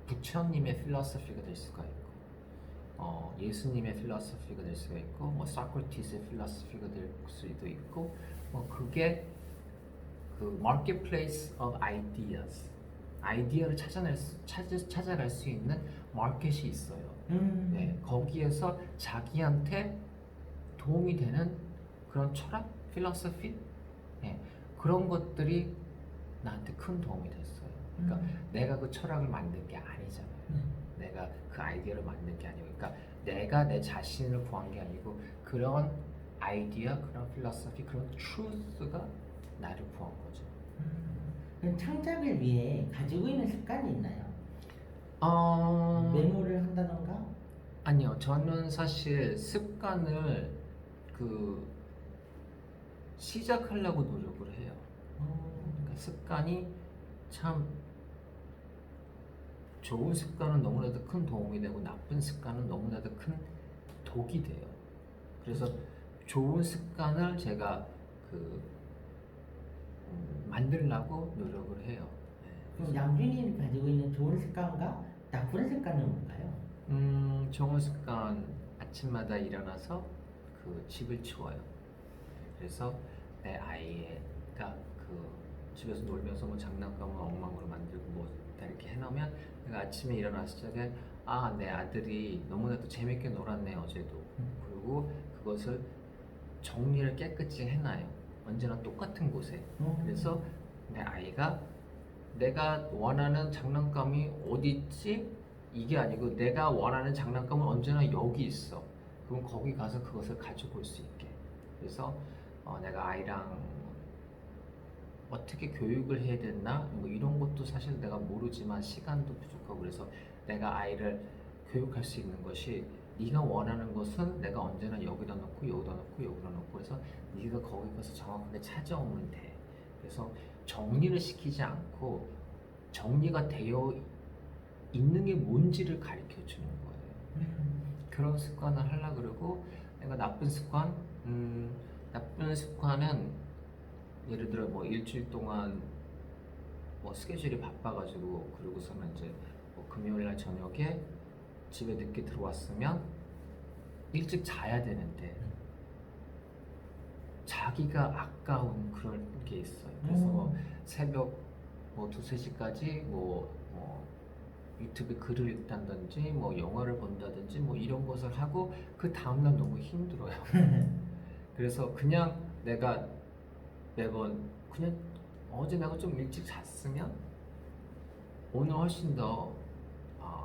부처님의 필로소피가 될 수가 있고, 예수님의 필로소피가 될 수가 있고, 뭐 소크라테스의 필로소피가 될 수도 있고, 뭐 그게 그 marketplace of ideas, 아이디어를 찾아갈 수 있는 마켓이 있어요. 네, 거기에서 자기한테 도움이 되는 그런 철학, 필로소피, 네, 그런 것들이 나한테 큰 도움이 됐어요. 그러니까 내가 그 철학을 만든 게 아니잖아요. 내가 그 아이디어를 만든 게 아니고, 그러니까 내가 내 자신을 구한 게 아니고 그런 아이디어, 그런 필로소피, 그런 트루스가 나를 구한 거죠. 그럼 창작을 위해 가지고 있는 습관이 있나요? 어, 메모를 한다던가? 아니요. 저는 사실 습관을 그 시작하려고 노력을 해요. 그러니까 습관이 참 좋은 습관은 너무나도 큰 도움이 되고 나쁜 습관은 너무나도 큰 독이 돼요. 그래서 좋은 습관을 제가 그 만들려고 노력을 해요. 네, 그럼 그래서 양준이 가지고 있는 좋은 습관과 나쁜 습관은 뭔가요? 좋은 습관 아침마다 일어나서 그 집을 치워요. 그래서 내 아이가 그 집에서 놀면서 뭐 장난감을 엉망으로 만들고 뭐 다 이렇게 해놓으면 내가 아침에 일어났을 적에 아, 내 아들이 너무나도 재밌게 놀았네 어제도. 그리고 그것을 정리를 깨끗이 해놔요. 언제나 똑같은 곳에. 그래서 내 아이가 내가 원하는 장난감이 어디 있지? 이게 아니고 내가 원하는 장난감은 언제나 여기 있어. 그럼 거기 가서 그것을 가지고 올 수 있게. 그래서 내가 아이랑 어떻게 교육을 해야 되나 뭐 이런 것도 사실 내가 모르지만 시간도 부족하고, 그래서 내가 아이를 교육할 수 있는 것이 네가 원하는 것은 내가 언제나 여기다 놓고 여기다 놓고 여기다 놓고 해서 네가 거기 가서 정확하게 찾아오면 돼. 그래서 정리를 시키지 않고 정리가 되어 있는 게 뭔지를 가르쳐 주는 거예요. 그런 습관을 하려고 그러고, 내가 나쁜 습관은 예를 들어 뭐 일주일 동안 뭐 스케줄이 바빠가지고 그러고서는 이제 뭐 금요일 날 저녁에 집에 늦게 들어왔으면 일찍 자야 되는데 자기가 아까운 그런 게 있어요. 그래서 뭐 새벽 뭐 2, 3시까지 뭐 유튜브 글을 읽다든지 뭐 영화를 본다든지 뭐 이런 것을 하고 그 다음날 너무 힘들어요. 그래서 그냥 내가 매번 그냥 어제 내가 좀 일찍 잤으면 오늘 훨씬 더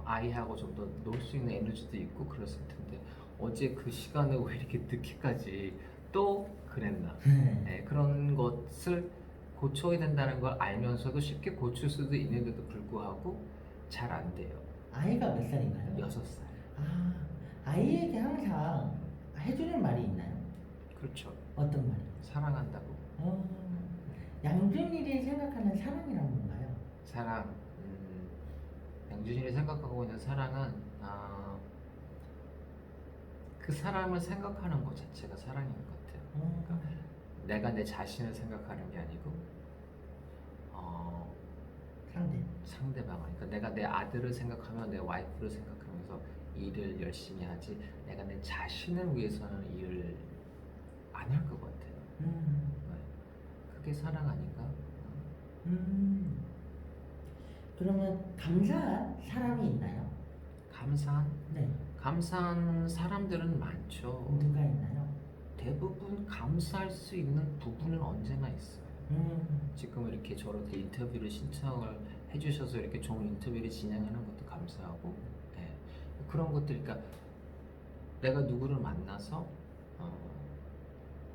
아이하고 좀 더 놀 수 있는 에너지도 있고 그랬을 텐데 어제 그 시간에 왜 이렇게 늦게까지 또 그랬나. 네, 그런 것을 고쳐야 된다는 걸 알면서도 쉽게 고칠 수도 있는데도 불구하고 잘 안 돼요. 아이가 몇 살인가요? 6살. 아, 아이에게 항상 해주는 말이 있나요? 그렇죠. 어떤 말이요? 사랑한다고. 어, 양준일이 생각하는 사랑이란 뭔가요? 사랑. 양준일이 생각하고 있는 사랑은 그 사람을 생각하는 것 자체가 사랑인 것 같아요. 그러니까 내가 내 자신을 생각하는 게 아니고 상대방을. 그러니까 내가 내 아들을 생각하면 내 와이프를 생각하면서 일을 열심히 하지, 내가 내 자신을 위해서는 일을 안 할 것 같아요. 네. 그게 사랑 아닌가? 그러면 감사한 사람이 있나요? 감사한? 네. 감사한 사람들은 많죠. 누가 있나요? 대부분 감사할 수 있는 부분은 언제나 있어요. 지금 이렇게 저렇게 인터뷰를 신청을 해주셔서 이렇게 좋은 인터뷰를 진행하는 것도 감사하고, 네. 그런 것들, 그러니까 내가 누구를 만나서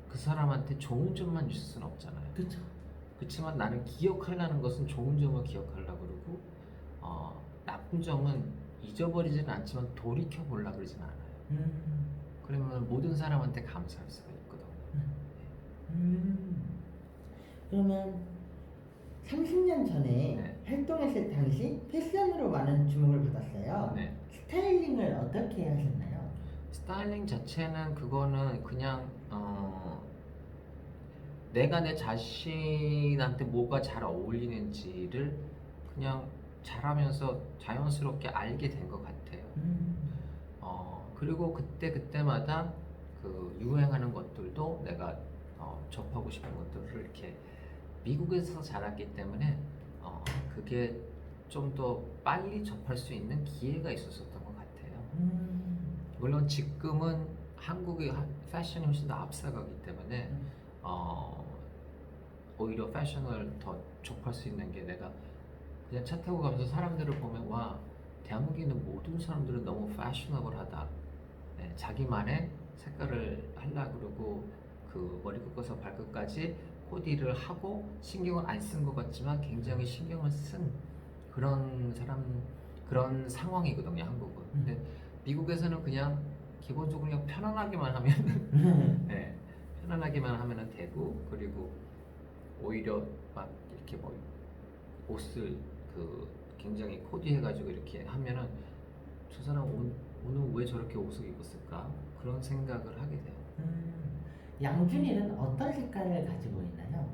그 사람한테 좋은 점만 있을 수는 없잖아요. 그렇죠. 그렇지만 나는 기억하려는 것은 좋은 점을 기억하려고 그러고, 나쁜 점은 잊어버리지는 않지만 돌이켜 보려고 그러지는 않아요. 그러면 모든 사람한테 감사할 수가 있거든요. 그러면 30년 전에 네. 활동했을 당시 패션으로 많은 주목을 받았어요. 네. 스타일링을 어떻게 하셨나요? 스타일링 자체는 그거는 그냥 내가 내 자신한테 뭐가 잘 어울리는지를 그냥 잘하면서 자연스럽게 알게 된 것 같아요. 그리고 그때마다 그 유행하는 것들도 내가 접하고 싶은 것들을 이렇게 미국에서 자랐기 때문에 그게 좀 더 빨리 접할 수 있는 기회가 있었었던 것 같아요. 물론 지금은 한국의 패션이 훨씬 더 앞서가기 때문에 오히려 패션을 더 접할 수 있는 게 내가 그냥 차 타고 가면서 사람들을 보면 와 대한민국에 있는 모든 사람들은 너무 패셔너블하다. 네, 자기만의 색깔을 하려고 그러고 그 머리 끝에서 발끝까지 코디를 하고 신경을 안 쓴 것 같지만 굉장히 신경을 쓴 그런 상황이거든요, 한국은. 근데 미국에서는 그냥 기본적으로 그냥 편안하게만 하면 네, 편안하게만 하면 되고 그리고 오히려 막 이렇게 뭐 옷을 그 굉장히 코디해가지고 이렇게 하면은 저 사람 오늘 왜 저렇게 옷을 입었을까 그런 생각을 하게 돼요. 양준일은 어떤 색깔을 가지고 있나요?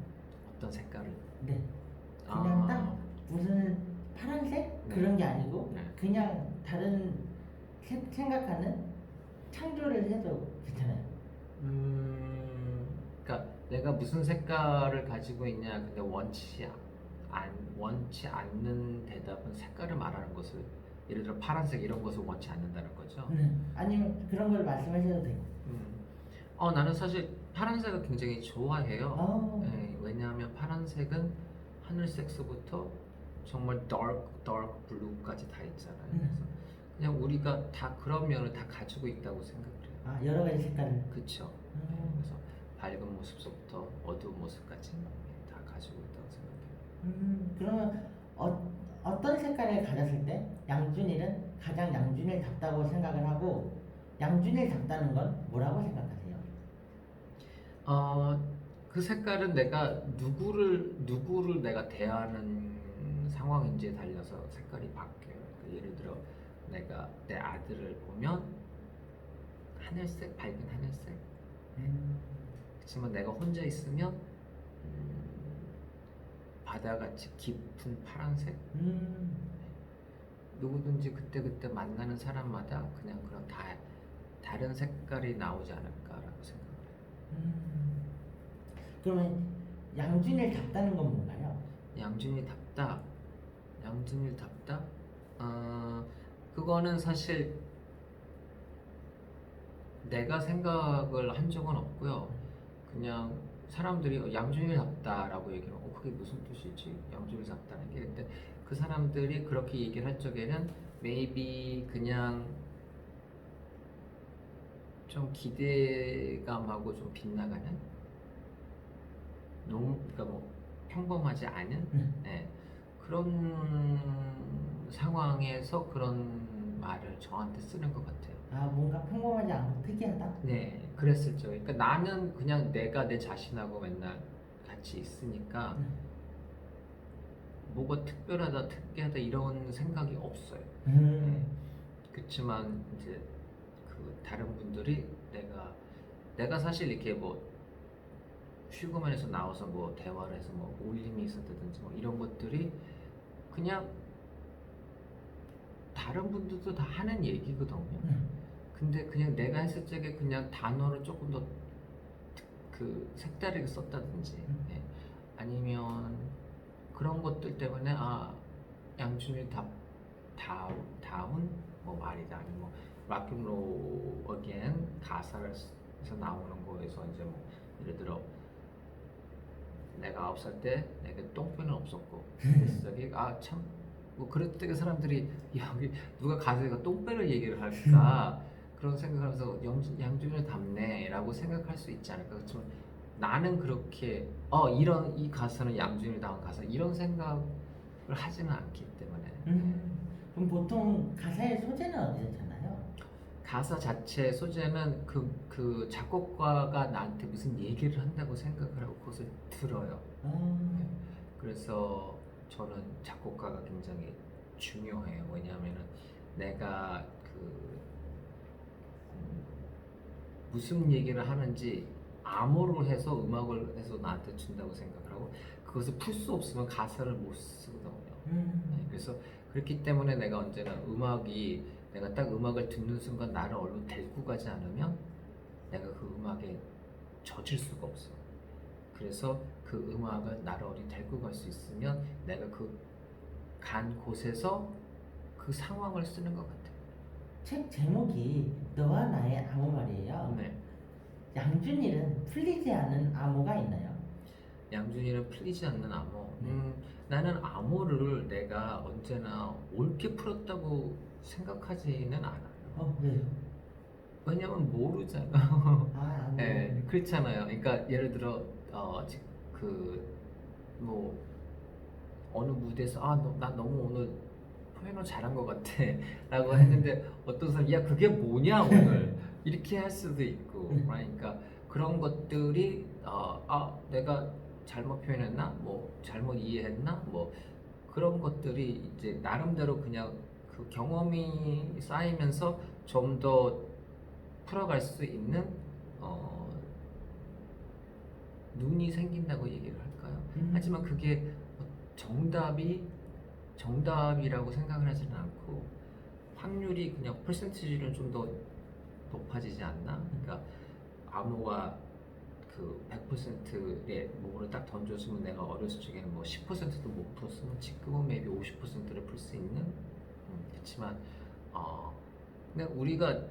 어떤 색깔을? 네. 그냥 딱 무슨 파란색 네. 그런 게 아니고 네. 그냥 다른 생각하는 창조를 해도 괜찮아요. 그러니까 내가 무슨 색깔을 가지고 있냐 근데 원치 않는 대답은 색깔을 말하는 것을 예를 들어 파란색 이런 것을 원치 않는다는 거죠. 아니면 그런 걸 말씀하셔도 되고. 나는 사실 파란색을 굉장히 좋아해요. 아. 네, 왜냐하면 파란색은 하늘색서부터 정말 dark blue까지 다 있잖아요. 그래서 그냥 우리가 다 그런 면을 다 가지고 있다고 생각을 해요. 아, 여러 가지 색깔을. 그쵸. 네, 그래서 밝은 모습부터 어두운 모습까지 다 가지고 있다고 생각해요. 그러면 어떤 색깔을 가졌을 때 양준일은 가장 양준일답다고 생각을 하고 양준일답다는 건 뭐라고 생각하세요? 그 색깔은 내가 누구를 내가 대하는 상황인지에 달려서 색깔이 바뀌어요. 그러니까 예를 들어 내가 내 아들을 보면 하늘색, 밝은 하늘색. 그렇지만 내가 혼자 있으면 바다같이 깊은 파란색. 누구든지 그때 만나는 사람마다 그냥 그런 다른 색깔이 나오지 않을까라고 생각해요. 그러면 양준일답다는 건 뭔가요? 양준일답다. 그거는 사실 내가 생각을 한 적은 없고요. 그냥 사람들이 양준일답다라고 얘기를 하고 그게 무슨 뜻이지? 양준일답다는 게. 근데 그 사람들이 그렇게 얘기를 할 적에는 maybe 그냥 좀 기대감하고 좀 빗나가는 그러니까 뭐 평범하지 않은 네, 그런 상황에서 그런 말을 저한테 쓰는 것 같아요. 아, 뭔가 평범하지 않고 특이하다? 네, 그랬었죠. 그러니까 나는 그냥 내가 내 자신하고 맨날 같이 있으니까 뭐가 특이하다 이런 생각이 없어요. 네. 그렇지만 이제 그 다른 분들이 내가 사실 이렇게 뭐 휴그만에서 나와서 뭐 대화를 해서 뭐 울림이 있었다든지 뭐 이런 것들이 그냥 다른 분들도 다 하는 얘기거든요. 근데 그냥 내가 했을 적에 그냥 단어를 조금 더 그 색다르게 썼다든지 아니면 그런 것들 때문에 양준일 다운 뭐 말이다 아니면 뭐 락앤롤 어게인 가사에서 나오는 거에서 이제 뭐 예를 들어 내가 9살 때 내게 똥배는 없었고 그래서 참 뭐 그럴 때 사람들이 여기 누가 가사에가 똥배를 얘기를 할까 그런 생각을 하면서 양준일 닮네라고 생각할 수 있지 않을까. 그렇지만 나는 그렇게 이 가사는 양준일 닮은 가사 이런 생각을 하지는 않기 때문에 그럼 보통 가사의 소재는 어디서 찾나요? 가사 자체 소재는 그 작곡가가 나한테 무슨 얘기를 한다고 생각을 하고 그것을 들어요. 그래서 저는 작곡가가 굉장히 중요해요. 왜냐하면은 내가 무슨 얘기를 하는지 암호로 해서 음악을 해서 나한테 준다고 생각을 하고 그것을 풀 수 없으면 가사를 못 쓰거든요. 네, 그래서 그렇기 때문에 내가 언제나 내가 딱 음악을 듣는 순간 나를 얼른 데리고 가지 않으면 내가 그 음악에 젖을 수가 없어. 그래서 그 음악을 나를 어디 데리고 갈 수 있으면 내가 그 간 곳에서 그 상황을 쓰는 것 같아. 책 제목이 너와 나의 암호 말이에요. 네. 양준일은 풀리지 않은 암호가 있나요? 양준이는 풀리지 않는 암호. 네. 나는 암호를 내가 언제나 옳게 풀었다고 생각하지는 않아요. 왜요? 왜냐면 모르잖아. 암호. 예, 그렇잖아요. 그러니까 예를 들어 뭐 어느 무대에서 나 너무 오늘 표현을 잘한 것 같아라고 했는데 어떤 사람 야 그게 뭐냐 오늘 이렇게 할 수도 있고 그러니까 그런 것들이 내가 잘못 표현했나 뭐 잘못 이해했나 뭐 그런 것들이 이제 나름대로 그냥 그 경험이 쌓이면서 좀 더 풀어갈 수 있는 어, 눈이 생긴다고 얘기를 할까요? 하지만 그게 정답이라고 생각을 하지는 않고 확률이 그냥 퍼센티지는 좀 더 높아지지 않나? 그러니까 암호가 그 100%의 몸으로 딱 던져주면 내가 어렸을 적에는 뭐 10%도 못 풀었으면 지금은 maybe 50%를 풀 수 있는 그렇지만 근데 우리가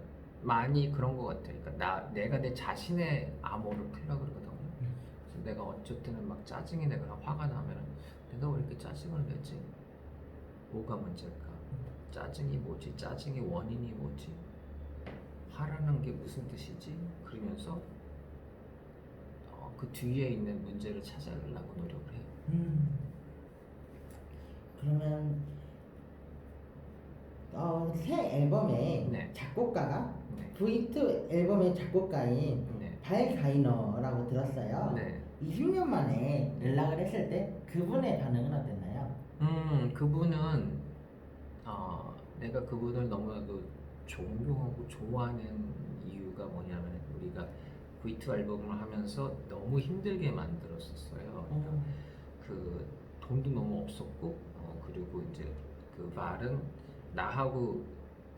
많이 그런 것 같아요. 그러니까 내가 내 자신의 암호를 풀려고 그러거든요. 그래서 내가 어쩔 때는 막 짜증이 내거나 화가 나면 내가 왜 이렇게 짜증을 내지? 뭐가 문제일까? 짜증이 뭐지? 짜증의 원인이 뭐지? 화라는 게 무슨 뜻이지? 그러면서 그 뒤에 있는 문제를 찾아내려고 노력을 해요. 그러면 새 앨범의 네. 작곡가가 네. V2 앨범의 작곡가인 네. 발 가이너라고 들었어요. 네. 20년 만에 연락을 했을 때 그분의 반응은 어땠나요? 그분은 내가 그분을 너무나도 존경하고 좋아하는 이유가 뭐냐면 우리가 V2 앨범을 하면서 너무 힘들게 만들었었어요. 그러니까 그 돈도 너무 없었고 그리고 이제 그 말은 나하고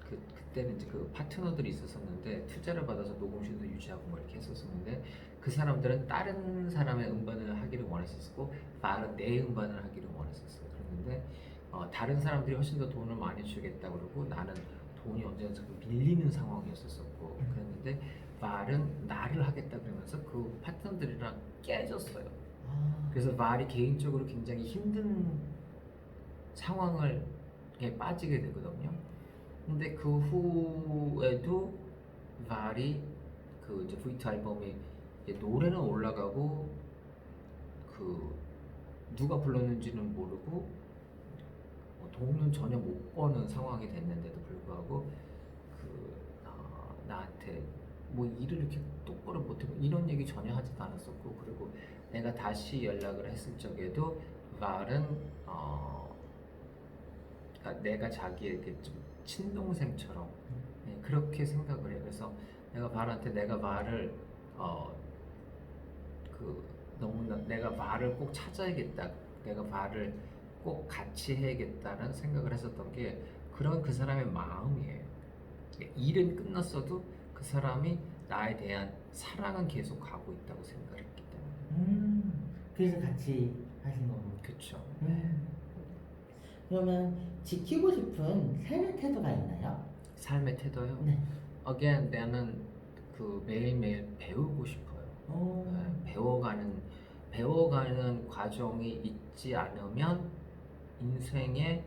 그때는 이제 그 파트너들이 있었었는데 투자를 받아서 녹음실도 유지하고 뭐 이렇게 했었었는데 그 사람들은 다른 사람의 음반을 하기를 원했었고 말은 내 음반을 하기를 원했었어요. 그랬는데 다른 사람들이 훨씬 더 돈을 많이 주겠다 그러고 나는 돈이 언제나 자꾸 밀리는 상황이었었고 그랬는데 말은 나를 하겠다 그러면서 그 파트너들이랑 깨졌어요. 그래서 말이 개인적으로 굉장히 힘든 상황을 빠지게 되거든요. 근데 그 후에도 말이 그 이제 V2 앨범이 이제 노래는 올라가고 그 누가 불렀는지는 모르고 돈은 전혀 못 버는 상황이 됐는데도 불구하고 나한테 뭐 일을 이렇게 똑바로 못하고 이런 얘기 전혀 하지도 않았었고 그리고 내가 다시 연락을 했을 적에도 말은 그러니까 내가 자기에게 좀 친동생처럼 그렇게 생각을 해요. 그래서 내가 말을 너무나 내가 말을 꼭 찾아야겠다. 내가 말을 꼭 같이 해야겠다는 생각을 했었던 게 그런 그 사람의 마음이에요. 일은 끝났어도 그 사람이 나에 대한 사랑은 계속 가고 있다고 생각을 했기 때문에. 그래서 같이 하신 거고. 그렇죠. 그러면 지키고 싶은 삶의 태도가 있나요? 삶의 태도요? 네. Again, 나는 그 매일매일 배우고 싶어요. 배워가는 과정이 있지 않으면 인생에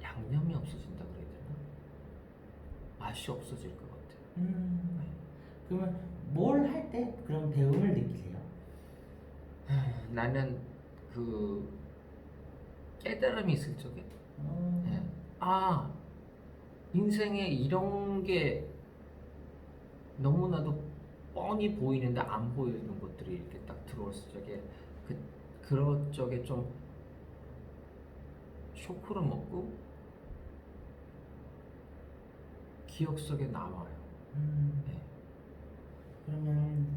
양념이 없어진다 그래야 되나? 맛이 없어질 것 같아요. 그러면 뭘 할 때 그런 배움을 느끼세요? 나는 그 깨달음이 있을 적에 인생에 이런 게 너무나도 뻔히 보이는데 안 보이는 것들이 이렇게 딱 들어왔을 적에 그런 적에 좀 쇼크를 먹고 기억 속에 남아요. 네. 그러면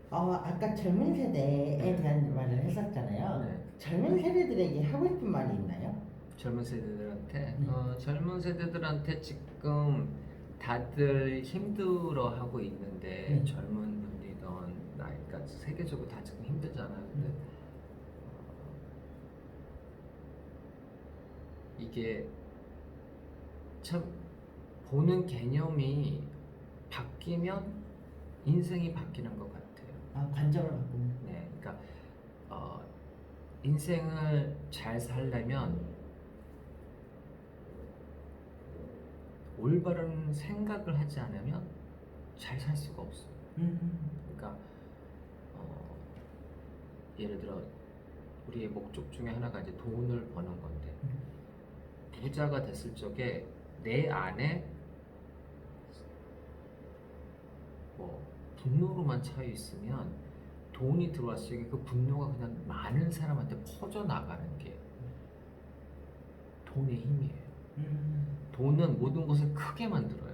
아까 젊은 세대에 대한 말을 했었잖아요. 네. 젊은 세대들에게 하고 싶은 말이 있나요? 젊은 세대들한테 네. 젊은 세대들한테 지금 다들 힘들어하고 있는데 네. 젊은 분이든 그러니까 세계적으로 다 지금 힘들잖아요. 근데 이게 참 보는 개념이 바뀌면 인생이 바뀌는 것 같아요. 아, 관점을 바꾸는. 네, 그러니까 인생을 잘 살려면 올바른 생각을 하지 않으면 잘 살 수가 없어요. 그러니까 예를 들어 우리의 목적 중에 하나가 이제 돈을 버는 건데 부자가 됐을 적에 내 안에 뭐 분노로만 차여 있으면 돈이 들어왔을 때 그 분노가 그냥 많은 사람한테 퍼져 나가는 게 돈의 힘이에요. 돈은 모든 것을 크게 만들어요.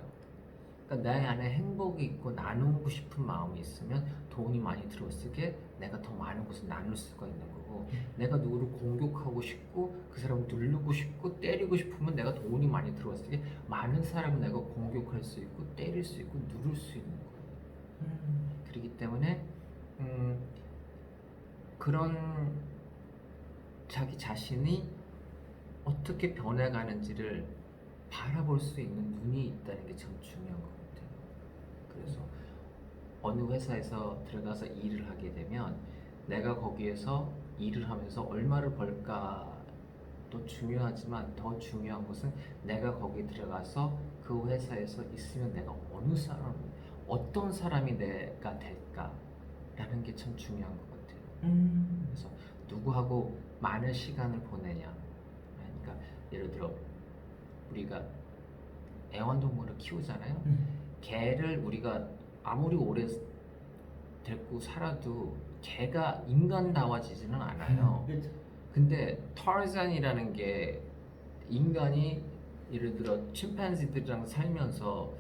그러니까 내 안에 행복이 있고 나누고 싶은 마음이 있으면 돈이 많이 들어왔을 때 내가 더 많은 것을 나눌 수가 있는 거고, 내가 누구를 공격하고 싶고 그 사람을 누르고 싶고 때리고 싶으면 내가 돈이 많이 들어왔을 때 많은 사람을 내가 공격할 수 있고 때릴 수 있고 누를 수 있는 거예요. 그렇기 때문에 그런 자기 자신이 어떻게 변해가는지를 바라볼 수 있는 눈이 있다는 게 참 중요한 것 같아요. 그래서 어느 회사에서 들어가서 일을 하게 되면 내가 거기에서 일을 하면서 얼마를 벌까도 중요하지만 더 중요한 것은 내가 거기 들어가서 그 회사에서 있으면 내가 어떤 사람이 내가 될까라는 게 참 중요한 것 같아요. 그래서 누구하고 많은 시간을 보내냐. 그러니까 예를 들어 우리가 애완동물을 키우잖아요. 개를 우리가 아무리 오래 데리고 살아도 개가 인간다워지지는 않아요. 그렇죠. 근데 타rzan이라는 게 인간이 예를 들어 침팬지들이랑 살면서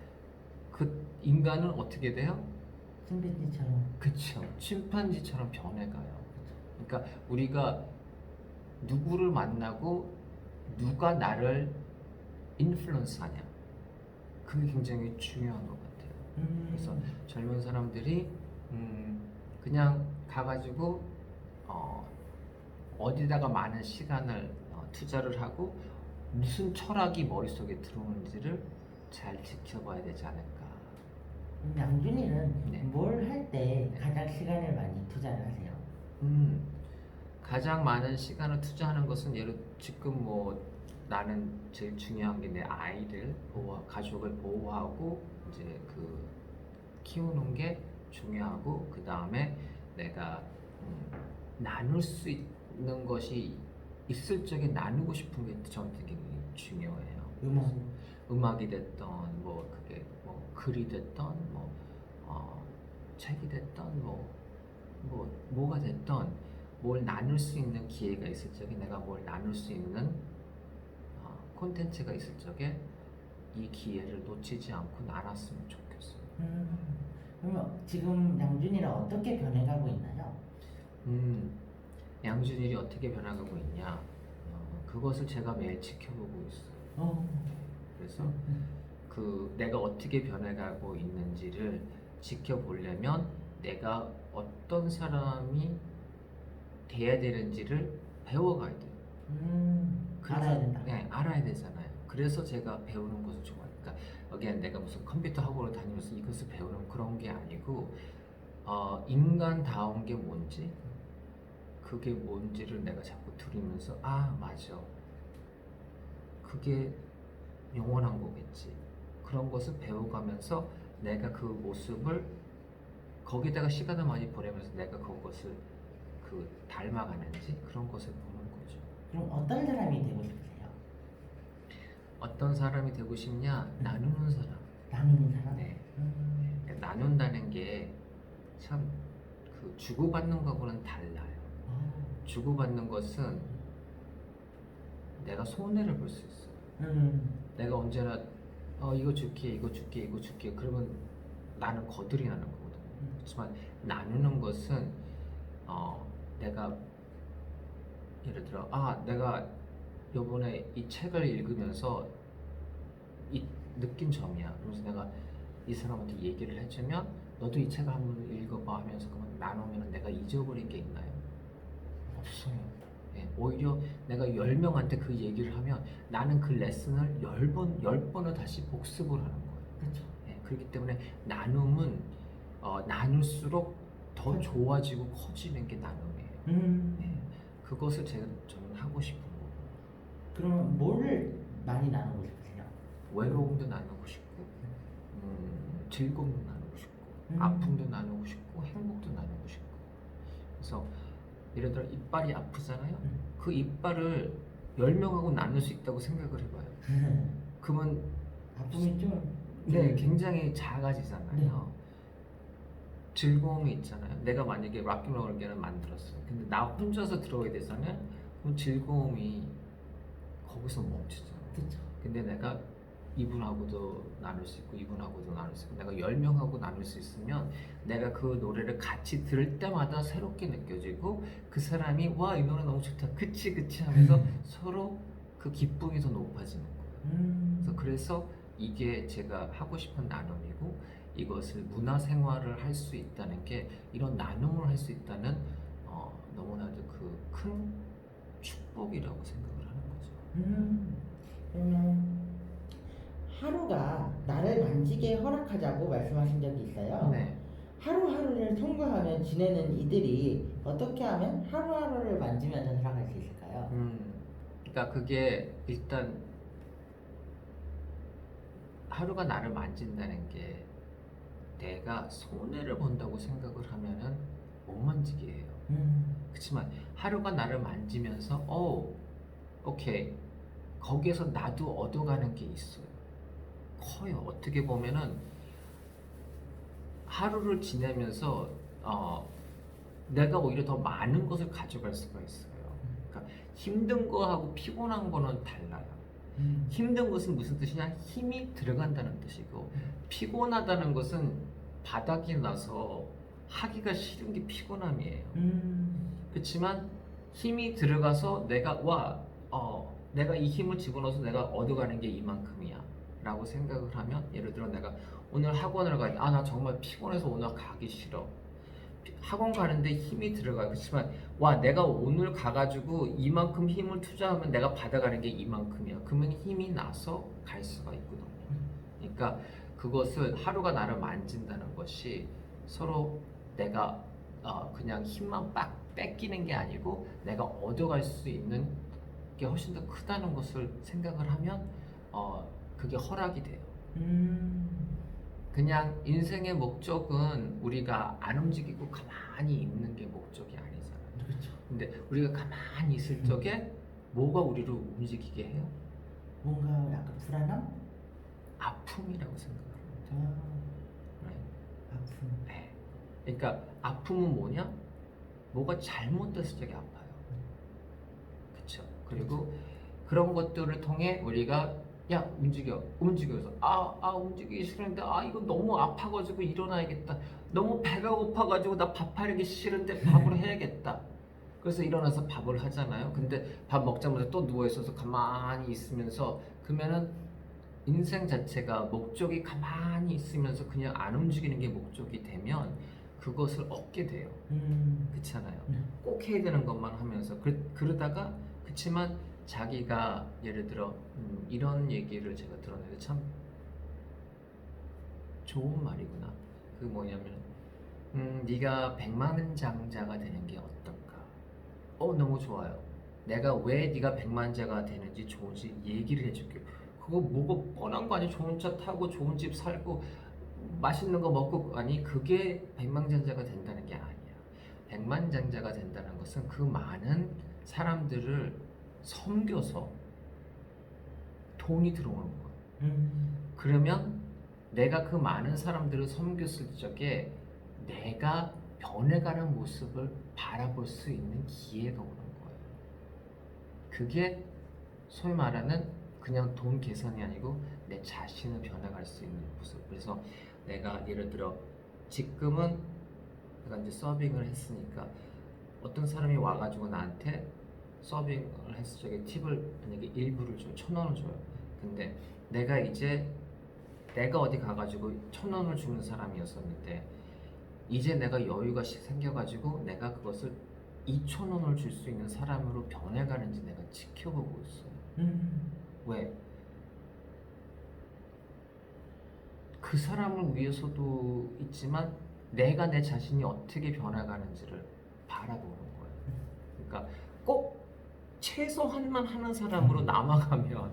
그 인간은 어떻게 돼요? 침팬지처럼. 그쵸. 침팬지처럼 변해가요. 그러니까 우리가 누구를 만나고 누가 나를 인플루언스하냐, 그게 굉장히 중요한 것 같아요. 그래서 젊은 사람들이 그냥 가가지고 어디다가 많은 시간을 투자를 하고 무슨 철학이 머릿속에 들어오는지를 잘 지켜봐야 되지 않을까. 양준이는 네. 뭘 할 때 가장 시간을 많이 투자를 하세요? 가장 많은 시간을 투자하는 것은 지금 뭐 나는 제일 중요한 게 내 아이를 가족을 보호하고 이제 그 키우는 게 중요하고, 그 다음에 내가 나눌 수 있는 것이 있을 적에 나누고 싶은 게 저한테 굉장히 중요해요. 음악이 됐던 뭐 그게 뭐 글이 됐던 책이 됐던 뭐가 됐던 뭘 나눌 수 있는 기회가 있을 적에, 내가 뭘 나눌 수 있는 콘텐츠가 있을 적에 이 기회를 놓치지 않고 나눴으면 좋겠어요. 그러면 지금 양준이는 어떻게 변해가고 있나요? 양준일이 어떻게 변화가고 있냐? 그것을 제가 매일 지켜보고 있어요. 그래서 그 내가 어떻게 변해가고 있는지를 지켜보려면 내가 어떤 사람이 돼야 되는지를 배워가야 돼요. 알아야 된다. 네, 알아야 되잖아요. 그래서 제가 배우는 것을 좋아해요. 그러니까 again, 내가 무슨 컴퓨터 학원을 다니면서 이것을 배우는 그런 게 아니고 인간다운 게 뭔지, 그게 뭔지를 내가 자꾸 들으면서 맞아, 그게 영원한 거겠지. 그런 것을 배워가면서 내가 그 모습을 거기다가 시간을 많이 보내면서 내가 그것을 닮아가는지 그런 것을 보는 거죠. 그럼 어떤 사람이 되고 싶으세요? 어떤 사람이 되고 싶냐? 나누는 사람. 나누는 사람? 네. 그러니까 나눈다는 게 참 그 주고받는 거하고는 달라요. 주고받는 것은 내가 손해를 볼 수 있어요. 내가 언제나 이거 줄게, 이거 줄게, 이거 줄게, 그러면 나는 거들이 나는 거거든요. 그렇지만 나누는 것은 내가 예를 들어 내가 요번에 이 책을 읽으면서 이 느낀 점이야. 그래서 내가 이 사람한테 얘기를 해주면 너도 이 책을 한번 읽어봐 하면서 그만 나누면 내가 잊어버린 게 있나요? 없어요. 예, 오히려 내가 10명한테 그 얘기를 하면 나는 그 레슨을 10번을 다시 복습을 하는 거예요. 그렇죠. 예, 그렇기 때문에 나눔은 나눌수록 더 좋아지고 커지는 게 나눔이에요. 예, 그것을 저는 하고 싶은 거고 그러면 뭐를 많이 나누고 싶으세요? 외로움도 나누고 싶고 즐거움도 나누고 싶고 아픔도 나누고 싶고 행복도 나누고 싶고 그래서 예를 들어 이빨이 아프잖아요. 그 이빨을 10명하고 나눌 수 있다고 생각을 해봐요. 그러면 아픔이 좀 네, 굉장히 작아지잖아요. 즐거움이 있잖아요. 내가 만약에 락앤롤계를 만들었어. 근데 나 혼자서 들어야 되잖아요. 그럼 즐거움이 거기서 멈추잖아. 그렇죠. 근데 내가 이분하고도 나눌 수 있고 이분하고도 나눌 수 있고 내가 10명하고 나눌 수 있으면 내가 그 노래를 같이 들을 때마다 새롭게 느껴지고 그 사람이 와, 이 노래 너무 좋다. 그치 하면서 서로 그 기쁨이 더 높아지는 거예요. 그래서 이게 제가 하고 싶은 나눔이고 이것을 문화생활을 할 수 있다는 게 이런 나눔을 할 수 있다는 너무나도 그 큰 축복이라고 생각을 하는 거죠. 그러면 하루가 나를 만지게 허락하자고 말씀하신 적이 있어요. 네. 하루하루를 통과하며 지내는 이들이 어떻게 하면 하루하루를 만지면서 살아갈 수 있을까요? 그러니까 그게 일단 하루가 나를 만진다는 게 내가 손해를 본다고 생각을 하면은 못 만지게 해요. 그렇지만 하루가 나를 만지면서 오케이 거기에서 나도 얻어가는 게 있어요. 커요. 어떻게 보면은 하루를 지내면서 내가 오히려 더 많은 것을 가져갈 수가 있어요. 그러니까 힘든 거하고 피곤한 거는 달라요. 힘든 것은 무슨 뜻이냐? 힘이 들어간다는 뜻이고 피곤하다는 것은 바닥이 나서 하기가 싫은 게 피곤함이에요. 그렇지만 힘이 들어가서 내가 이 힘을 집어넣어서 내가 얻어가는 게 이만큼이야 라고 생각을 하면 예를 들어 내가 오늘 학원을 가야 돼. 나 정말 피곤해서 오늘 가기 싫어. 학원 가는데 힘이 들어가요. 그렇지만 내가 오늘 가가지고 이만큼 힘을 투자하면 내가 받아가는 게 이만큼이야. 그러면 힘이 나서 갈 수가 있거든요. 그러니까 그것을 하루가 나를 만진다는 것이 서로 내가 그냥 힘만 빡 뺏기는 게 아니고 내가 얻어갈 수 있는 게 훨씬 더 크다는 것을 생각을 하면 그게 허락이 돼요. 그냥 인생의 목적은 우리가 안 움직이고 가만히 있는 게 목적이 아니잖아요. 그렇죠. 근데 우리가 가만히 있을 적에 뭐가 우리를 움직이게 해요? 뭔가 약간 불안함? 아픔이라고 생각합니다. 아픔. 네. 그러니까 아픔은 뭐냐? 뭐가 잘못됐을 적에 아파요. 그렇죠. 그리고 그런 것들을 통해 우리가 움직여서 움직이기 싫은데 이거 너무 아파가지고 일어나야겠다. 너무 배가 고파가지고 나 밥하기 싫은데 밥을 해야겠다. 그래서 일어나서 밥을 하잖아요. 근데 밥 먹자마자 또 누워있어서 가만히 있으면서 그러면은 인생 자체가 목적이 가만히 있으면서 그냥 안 움직이는 게 목적이 되면 그것을 얻게 돼요. 그렇잖아요. 꼭 해야 되는 것만 하면서 그러다가 그치만 자기가 예를 들어 이런 얘기를 제가 들었는데 참 좋은 말이구나. 그 뭐냐면 네가 백만장자가 되는 게 어떨까? 너무 좋아요. 내가 왜 네가 백만자가 되는지 좋은지 얘기를 해줄게. 그거 뭐가 뻔한 거 아니야? 좋은 차 타고 좋은 집 살고 맛있는 거 먹고 그게 백만장자가 된다는 게 아니야. 백만장자가 된다는 것은 그 많은 사람들을 섬겨서 돈이 들어오는 거야. 그러면 내가 그 많은 사람들을 섬겼을 적에 내가 변해가는 모습을 바라볼 수 있는 기회가 오는 거예요. 그게 소위 말하는 그냥 돈 계산이 아니고 내 자신을 변해갈 수 있는 모습. 그래서 내가 예를 들어 지금은 내가 이제 서빙을 했으니까 어떤 사람이 와가지고 나한테 서빙을 했을 적에 팁을 만약에 일부를 줘요. 1,000원을 줘요. 근데 내가 이제 내가 어디 가가지고 1,000원을 주는 사람이었었는데 이제 내가 여유가 생겨가지고 내가 그것을 2,000원을 줄 수 있는 사람으로 변해가는지 내가 지켜보고 있어요. 왜? 그 사람을 위해서도 있지만 내가 내 자신이 어떻게 변해가는지를 바라보는 거예요. 그러니까 꼭 최소한만 하는 사람으로 남아가면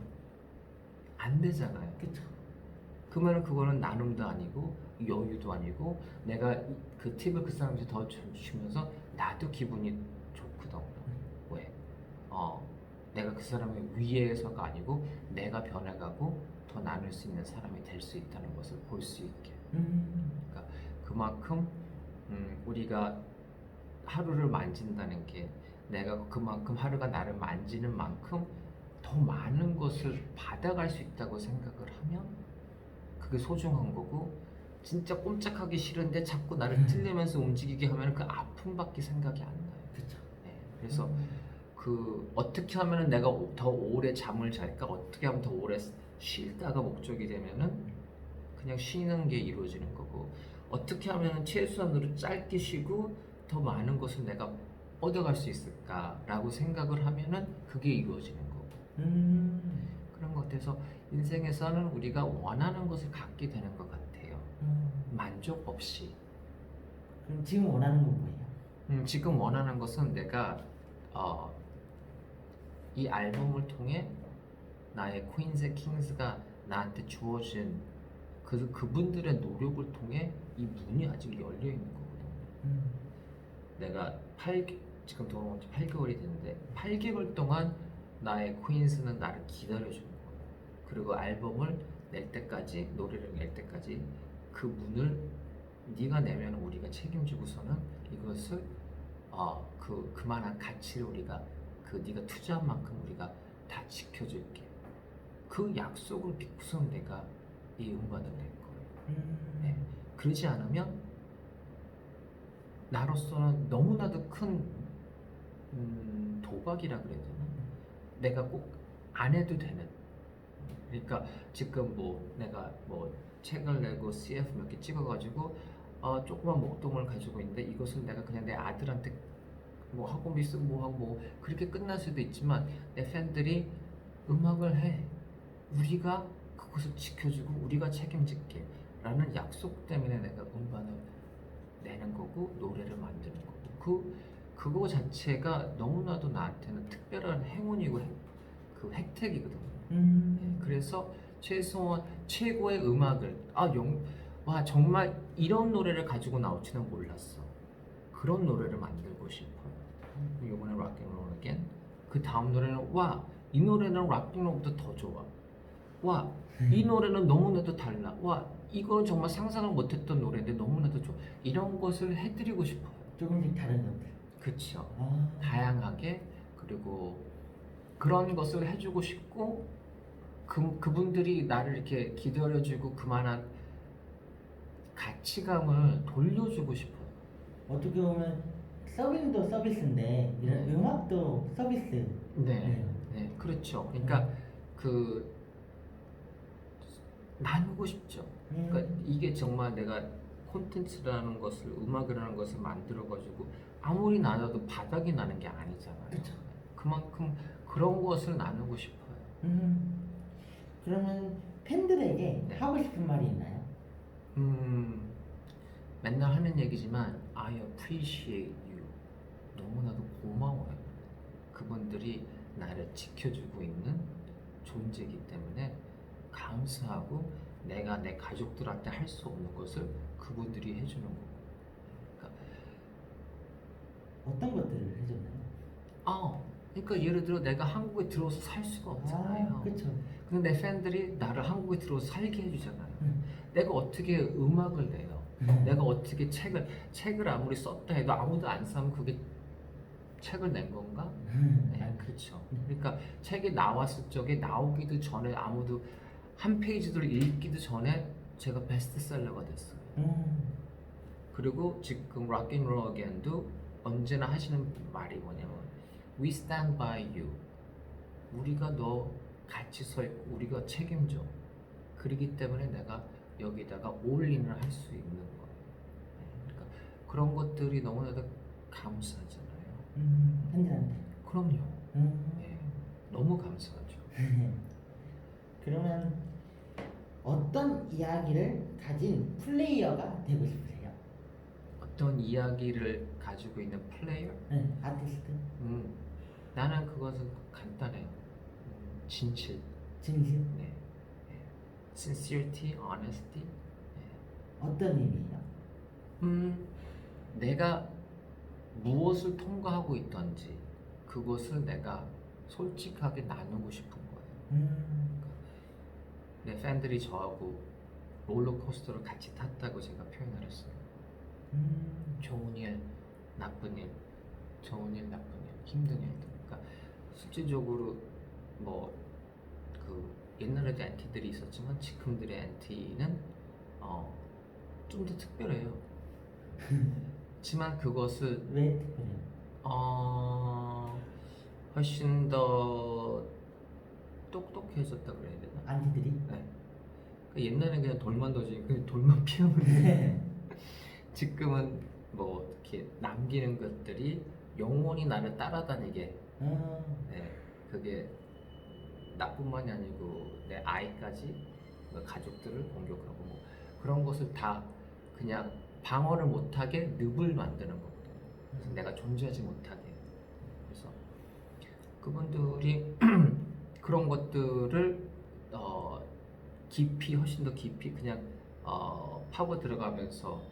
안 되잖아요. 그쵸. 그러면 그거는 나눔도 아니고 여유도 아니고 내가 그 팁을 그 사람한테 더 주면서 나도 기분이 좋거든. 왜? 내가 그 사람의 위에서가 아니고 내가 변해가고 더 나눌 수 있는 사람이 될 수 있다는 것을 볼 수 있게. 그러니까 그만큼 우리가 하루를 만진다는 게 내가 그만큼 하루가 나를 만지는 만큼 더 많은 것을 받아갈 수 있다고 생각을 하면 그게 소중한 거고 진짜 꼼짝하기 싫은데 자꾸 나를 찔리면서 움직이게 하면 그 아픔밖에 생각이 안 나요. 그쵸. 네, 그래서 그 어떻게 하면 내가 더 오래 잠을 잘까? 어떻게 하면 더 오래 쉴까가 목적이 되면은 그냥 쉬는 게 이루어지는 거고 어떻게 하면 최소한으로 짧게 쉬고 더 많은 것을 내가 얻어갈 수 있을까라고 생각을 하면은 그게 이루어지는 거고 그런 것 같아서 인생에서는 우리가 원하는 것을 갖게 되는 것 같아요. 만족 없이. 그럼 지금 원하는 건 뭐예요? 지금 원하는 것은 내가 이 앨범을 통해 나의 퀸스 킹스가 나한테 주어진 그분들의 노력을 통해 이 문이 아직 열려 있는 거거든요. 내가 지금 돌아온 지 8개월이 됐는데 8개월 동안 나의 퀸스는 나를 기다려주는 거예요. 그리고 앨범을 낼 때까지 노래를 낼 때까지 그 문을 네가 내면 우리가 책임지고서는 이것을 그만한 가치를 우리가 네가 투자한 만큼 우리가 다 지켜줄게. 그 약속을 믿고선 내가 이 음반을 낸 거예요. 네. 그러지 않으면 나로서는 너무나도 큰 도박이라 그래야 되나? 내가 꼭 안 해도 되는. 그러니까 지금 내가 책을 내고 CF 몇 개 찍어가지고 조그만 목동을 가지고 있는데 이것을 내가 그냥 내 아들한테 학원비 쓰고 하고 그렇게 끝날 수도 있지만 내 팬들이 음악을 해. 우리가 그것을 지켜주고 우리가 책임질게 라는 약속 때문에 내가 음반을 내는 거고 노래를 만드는 거고 그거 자체가 너무나도 나한테는 특별한 행운이고 그 혜택이거든요. 네, 그래서 최고의 음악을 와 정말 이런 노래를 가지고 나올지는 몰랐어. 그런 노래를 만들고 싶어요. 이번에 락앤롤 어게인 그 다음 노래는 와 이 노래는 락앤롤보다 더 좋아. 와 이 노래는 너무나도 달라. 와 이건 정말 상상을 못했던 노래인데 너무나도 좋아. 이런 것을 해드리고 싶어요. 조금씩 다른 것들. 그쵸. 다양하게 그리고 그런 것을 해주고 싶고 그분들이 나를 이렇게 기다려주고 그만한 가치감을 돌려주고 싶어요. 어떻게 보면 서빙도 서비스인데 이런 음악도 서비스. 네, 그렇죠. 그러니까 나누고 싶죠. 그러니까 이게 정말 내가 콘텐츠라는 것을 음악이라는 것을 만들어가지고 아무리 나눠도 바닥이 나는 게 아니잖아요. 그쵸. 그만큼 그런 것을 나누고 싶어요. 그러면 팬들에게 네. 하고 싶은 말이 있나요? 맨날 하는 얘기지만 I appreciate you. 너무나도 고마워요. 그분들이 나를 지켜주고 있는 존재이기 때문에 감사하고 내가 내 가족들한테 할 수 없는 것을 그분들이 해주는 거고. 그러니까, 어떤 것들을 해줬나요? 그러니까 예를 들어 내가 한국에 들어와서 살 수가 없잖아요. 그렇죠. 근데 내 팬들이 나를 한국에 들어와서 살게 해주잖아요. 내가 어떻게 음악을 내요? 내가 어떻게 책을 아무리 썼다 해도 아무도 안 사면 그게 책을 낸 건가? 네, 그렇죠. 그러니까 책이 나왔을 적에 나오기도 전에 아무도 한 페이지도 읽기도 전에 제가 베스트셀러가 됐어요. 그리고 지금 락앤롤 어게인도 언제나 하시는 말이 뭐냐면 We stand by you. 우리가 너 같이 서 있고 우리가 책임져. 그러기 때문에 내가 여기다가 올인을 할 수 있는 거예요. 그러니까 그런 것들이 너무나도 감사하잖아요. 팬들한테. 그럼요. 예, 너무 감사하죠. 그러면 어떤 이야기를 가진 플레이어가 되고 싶으세요? 어떤 이야기를 가지고 있는 플레이어? 네, 아티스트. 나는 그것은 간단해요. 진실, 진실. 네, 예. sincerity, honesty. 어떤 의미예요? 내가 무엇을 통과하고 있던지 그것을 내가 솔직하게 나누고 싶은 거예요. 내 팬들이 저하고 롤러코스터를 같이 탔다고 제가 표현을 했어요. 좋은 일, 나쁜 일, 좋은 일, 나쁜 일, 힘든 일들. 그러니까 실질적으로 뭐 그 옛날에도 엔티들이 있었지만 지금들의 엔티는 좀 더 특별해요. 하지만 그것을 왜 특별해요? 훨씬 더 똑똑해졌다 그래야 되나? 안티들이? 네. 그 옛날에는 그냥 돌만 던지고 그냥 돌만 피우면 돼. 지금은 뭐 이렇게 남기는 것들이 영원히 나를 따라다니게. 네, 그게 나뿐만이 아니고 내 아이까지 뭐 가족들을 공격하고 뭐 그런 것을 다 그냥 방어를 못하게 늪을 만드는 거거든요. 그래서 내가 존재하지 못하게. 그래서 그분들이 그런 것들을 깊이 훨씬 더 깊이 그냥 파고 들어가면서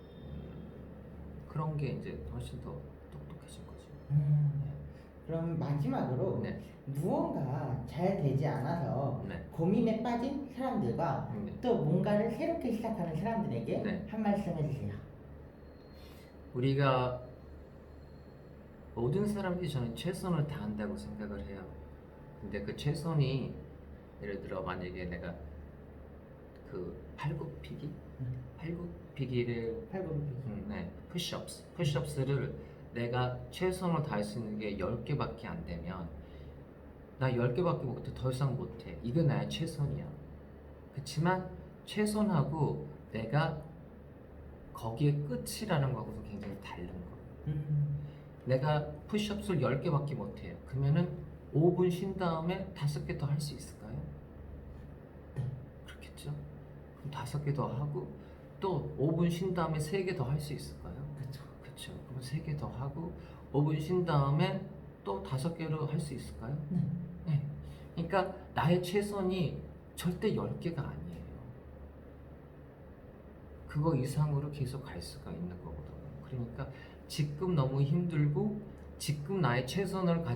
그런 게 이제 훨씬 더 똑똑해진 거죠. 그럼 마지막으로 네. 무언가 잘 되지 않아서 네. 고민에 빠진 사람들과 네. 또 뭔가를 새롭게 시작하는 사람들에게 네. 한 말씀 해주세요. 우리가 모든 사람들이 저는 최선을 다한다고 생각을 해요. 근데 그 최선이 예를 들어 만약에 내가 그 팔굽히기, 팔굽히기를 네, 푸시업스를 내가 최선을 다할 수 있는 게 10개밖에 안 되면 나 10개밖에 못해, 더 이상 못해. 이거 나의 최선이야. 그렇지만 최선하고 내가 거기에 끝이라는 거하고는 굉장히 다른 거예요. 내가 푸시업을 10개밖에 못해요. 그러면은 5분 쉰 다음에 5개 더 할 수 있을까요? 그렇겠죠? 그럼 5개 더 하고 또 5분 쉰 다음에 3개 더 할 수 있을까요? 그렇죠. 그럼 3개 더 하고 5분 쉰 다음에 또 5개로 할 수 있을까요? 네. 그러니까 나의 최선이 절대 10개가 아니에요. 그거 이상으로 계속 갈 수가 있는 거거든요. 그러니까 지금 너무 힘들고 지금 나의 최선을 가지고